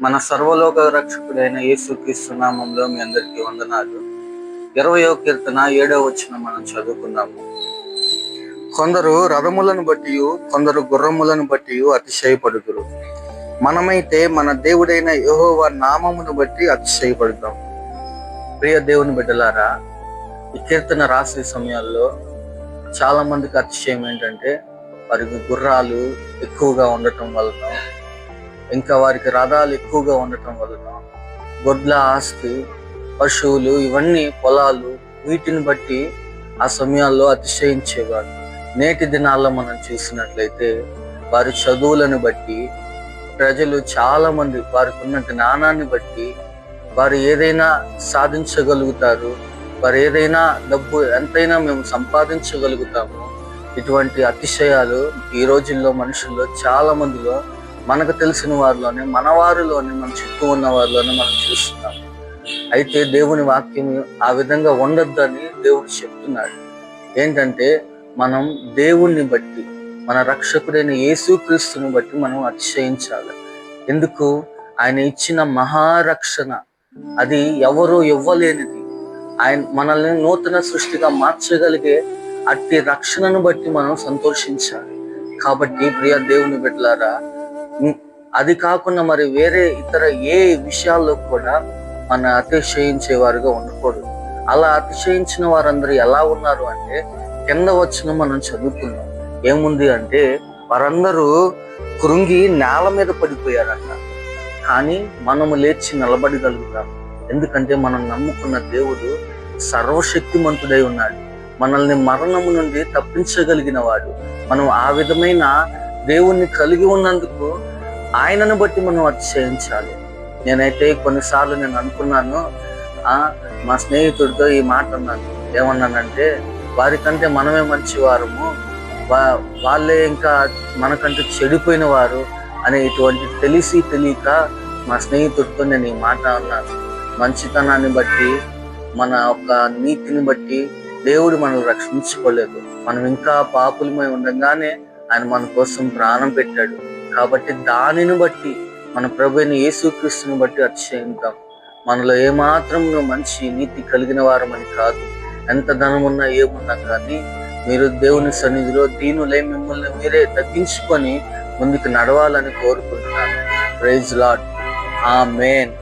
మన సర్వలోక రక్షకుడైన యేసుక్రీస్తు నామంలో మీ అందరికీ వందనాలు. 20వ కీర్తన 7వ వచనం మనం చదువుకున్నాము. కొందరు రథములను బట్టి కొందరు గుర్రములను బట్టి అతిశయపడుదురు, మనమైతే మన దేవుడైన యెహోవా నామమును బట్టి అతిశయపడతాం. ప్రియ దేవుని బిడ్డలారా, ఈ కీర్తన రాసే సమయాల్లో చాలా మందికి అతిశయం ఏంటంటే వారికి గుర్రాలు ఎక్కువగా ఉండటం వలన, ఇంకా వారికి రథాలు ఎక్కువగా ఉండటం వలన, గొడ్ల ఆస్తి, పశువులు, ఇవన్నీ పొలాలు, వీటిని బట్టి ఆ సమయాల్లో అతిశయించేవారు. నేటి దినాల్లో మనం చూసినట్లయితే వారి చదువులను బట్టి ప్రజలు చాలా మంది వారికి ఉన్న జ్ఞానాన్ని బట్టి వారు ఏదైనా సాధించగలుగుతారు, వారు ఏదైనా డబ్బు ఎంతైనా మేము సంపాదించగలుగుతాము. ఇటువంటి అతిశయాలు ఈ రోజుల్లో మనుషుల్లో చాలా మందిలో, మనకు తెలిసిన వారిలోనే, మన వారిలోనే, మన చుట్టూ ఉన్న వారిలోనే మనం చూస్తున్నాం. అయితే దేవుని వాక్యం ఆ విధంగా ఉండొద్దని దేవుడు చెప్తున్నాడు. ఏంటంటే మనం దేవుణ్ణి బట్టి, మన రక్షకుడైన యేసుక్రీస్తుని బట్టి మనం అతిశయించాలి. ఎందుకు? ఆయన ఇచ్చిన మహారక్షణ అది ఎవరు ఇవ్వలేనిది. ఆయన మనల్ని నూతన సృష్టిగా మార్చగలిగే అట్టి రక్షణను బట్టి మనం సంతోషించాలి. కాబట్టి ప్రియ దేవుని బిడ్డలారా, అది కాకుండా మరి వేరే ఇతర ఏ విషయాల్లో కూడా మన అతిశయించేవారుగా ఉండకూడదు. అలా అతిశయించిన వారందరూ ఎలా ఉన్నారు అంటే, కింద వచనం మనం చదువుకున్నాం. ఏముంది అంటే, వారందరూ కృంగి నేల మీద పడిపోయారంట. కానీ మనము లేచి నిలబడగలుగుతాం. ఎందుకంటే మనం నమ్ముకున్న దేవుడు సర్వశక్తిమంతుడై ఉన్నాడు. మనల్ని మరణము నుండి తప్పించగలిగిన వాడు. మనం ఆ విధమైన దేవుణ్ణి కలిగి ఉన్నందుకు ఆయనను బట్టి మనం అతిశయించాలి. నేనైతే కొన్నిసార్లు నేను అనుకున్నాను, మా స్నేహితుడితో ఈ మాట అన్నాను. ఏమన్నానంటే, వారికంటే మనమే మంచి వారము, వాళ్ళే ఇంకా మనకంటే చెడిపోయిన వారు అనే ఇటువంటి తెలియక మా స్నేహితుడితో నేను ఈ మాట అన్నాను. మంచితనాన్ని బట్టి, మన యొక్క నీతిని బట్టి దేవుడు మనల్ని రక్షించుకోలేదు. మనం ఇంకా పాపులమై ఉండగానే ఆయన మన కోసం ప్రాణం పెట్టాడు. కాబట్టి దానిని బట్టి, మన ప్రభువైన యేసుక్రీస్తుని బట్టి అతిశయిద్దాం. మనలో ఏమాత్రం మంచి నీతి కలిగిన వారమని కాదు. ఎంత ధనం ఉన్నా ఏమున్నా కానీ మీరు దేవుని సన్నిధిలో దీనులై మిమ్మల్ని మీరే తగ్గించుకొని ముందుకు నడవాలని కోరుకుంటున్నాను. Praise lord. ఆమేన్.